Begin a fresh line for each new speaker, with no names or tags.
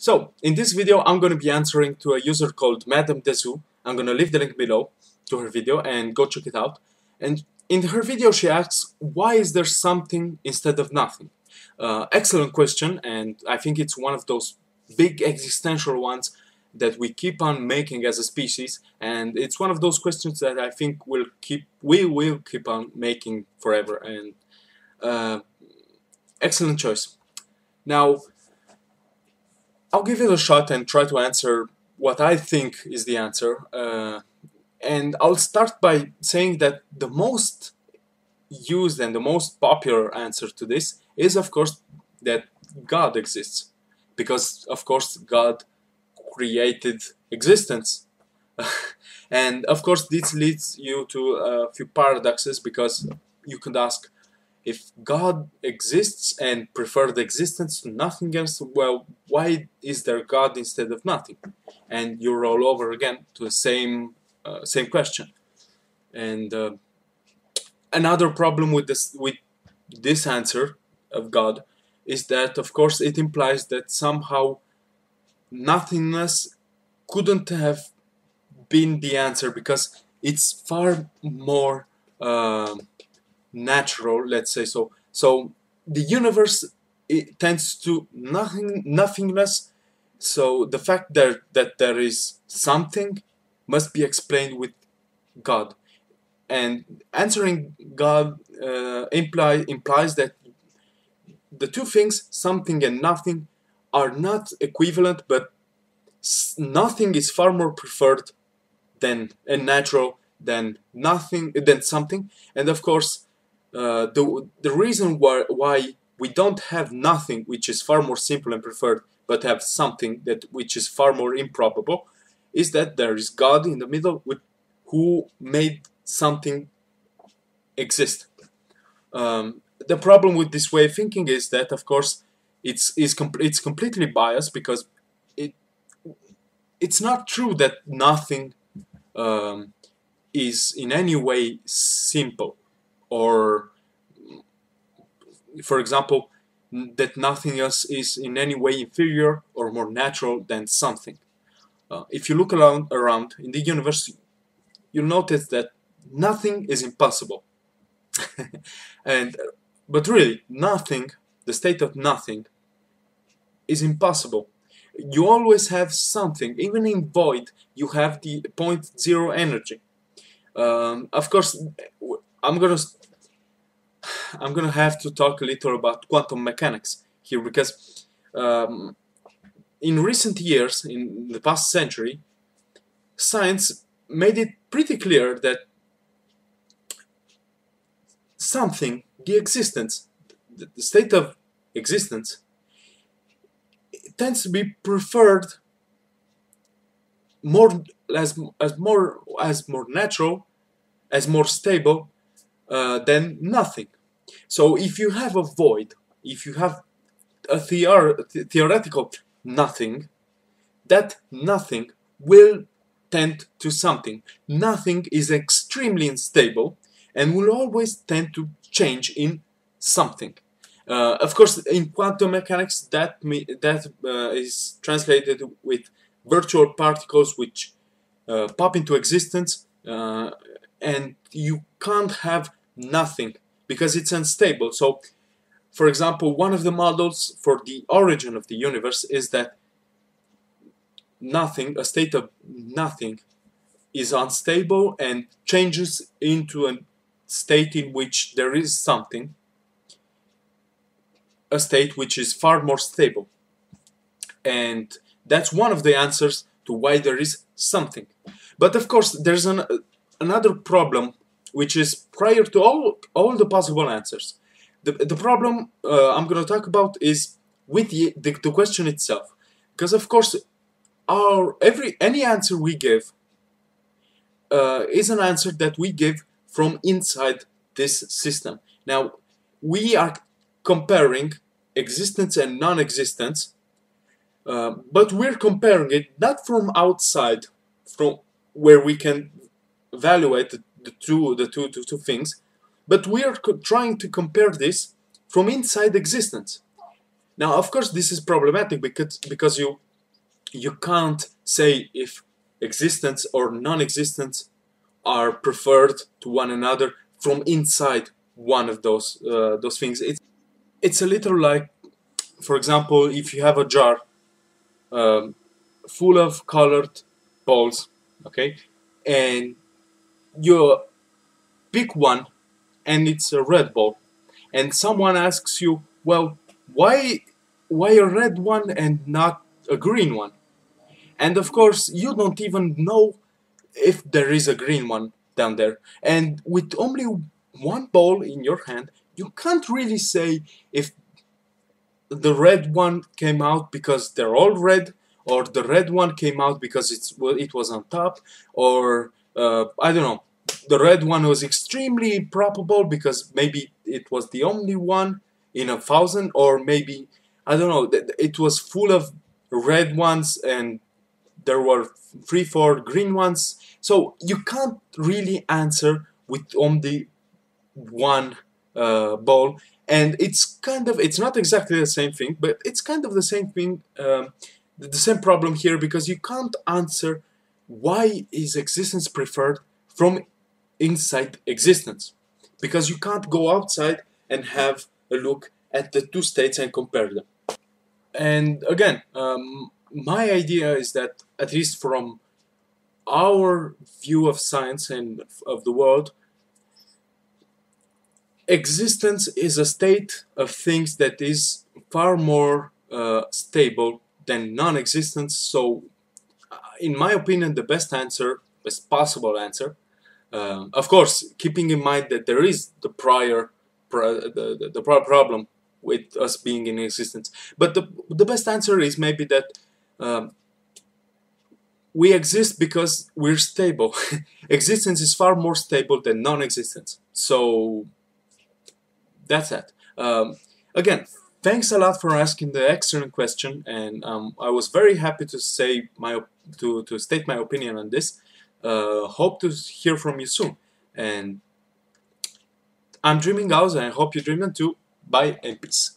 So, in this video, I'm going to be answering to a user called MadameDesu. I'm going to leave the link below to her video and go check it out. And in her video, she asks, why is there something instead of nothing? Excellent question, and I think it's one of those big existential ones that we keep on making as a species, and it's one of those questions that I think we will keep on making forever. And excellent choice. Now, I'll give it a shot and try to answer what I think is the answer. And I'll start by saying that the most used and the most popular answer to this is, of course, that God exists. Because, of course, God created existence. And, of course, this leads you to a few paradoxes, because you could ask, if God exists and preferred existence to nothing else, well, why is there God instead of nothing? And you roll over again to the same question. And another problem with this answer of God is that, of course, it implies that somehow nothingness couldn't have been the answer, because it's far more natural, let's say so. So the universe, it tends to nothingness. So the fact that there is something must be explained with God, and answering God implies that the two things, something and nothing, are not equivalent, but nothing is far more preferred than and natural than nothing, than something. And of course, the reason why we don't have nothing, which is far more simple and preferred, but have something which is far more improbable, is that there is God in the middle, who made something exist. The problem with this way of thinking is that, of course, it's completely biased, because it's not true that nothing is in any way simple, or, for example, that nothing else is in any way inferior or more natural than something. If you look around in the universe, you'll notice that nothing is impossible. But really, nothing, the state of nothing, is impossible. You always have something. Even in void, you have the point zero energy. Of course, I'm gonna have to talk a little about quantum mechanics here, because in recent years, in the past century, science made it pretty clear that something, the existence, the state of existence, tends to be preferred as more natural, as more stable than nothing. So if you have a void, if you have a theoretical nothing, that nothing will tend to something. Nothing is extremely unstable and will always tend to change in something. Of course, in quantum mechanics, that is translated with virtual particles which pop into existence, and you can't have nothing because it's unstable. So, for example, one of the models for the origin of the universe is that nothing, a state of nothing, is unstable and changes into a state in which there is something, a state which is far more stable. And that's one of the answers to why there is something. But of course, there's another problem, which is prior to all the possible answers. The problem I'm going to talk about is with the question itself. Because of course, any answer we give is an answer that we give from inside this system. Now, we are comparing existence and non-existence, but we're comparing it not from outside, from where we can evaluate the two things, but we are trying to compare this from inside existence. Now, of course, this is problematic because you can't say if existence or non-existence are preferred to one another from inside one of those things. It's a little like, for example, if you have a jar um, full of colored balls, okay, and you pick one and it's a red ball, and someone asks you, well, why why a red one and not a green one? And of course, you don't even know if there is a green one down there. And with only one ball in your hand, you can't really say if the red one came out because they're all red, or the red one came out because it was on top, or I don't know. The red one was extremely probable because maybe it was the only one in 1,000, or maybe I don't know. It was full of red ones and there were 3, 4 green ones. So you can't really answer with only one ball, and it's not exactly the same thing, but it's kind of the same thing, the same problem here, because you can't answer why is existence preferred from inside existence, because you can't go outside and have a look at the two states and compare them. And again, my idea is that, at least from our view of science and of the world, existence is a state of things that is far more stable than non-existence. So, in my opinion, the best possible answer, of course, keeping in mind that there is the prior problem with us being in existence. But the best answer is maybe that um, we exist because we're stable. Existence is far more stable than non-existence. So that's that. Again, thanks a lot for asking the excellent question, and I was very happy to say to state my opinion on this. Hope to hear from you soon. And I'm dreaming house, and I hope you're dreaming too. Bye and peace.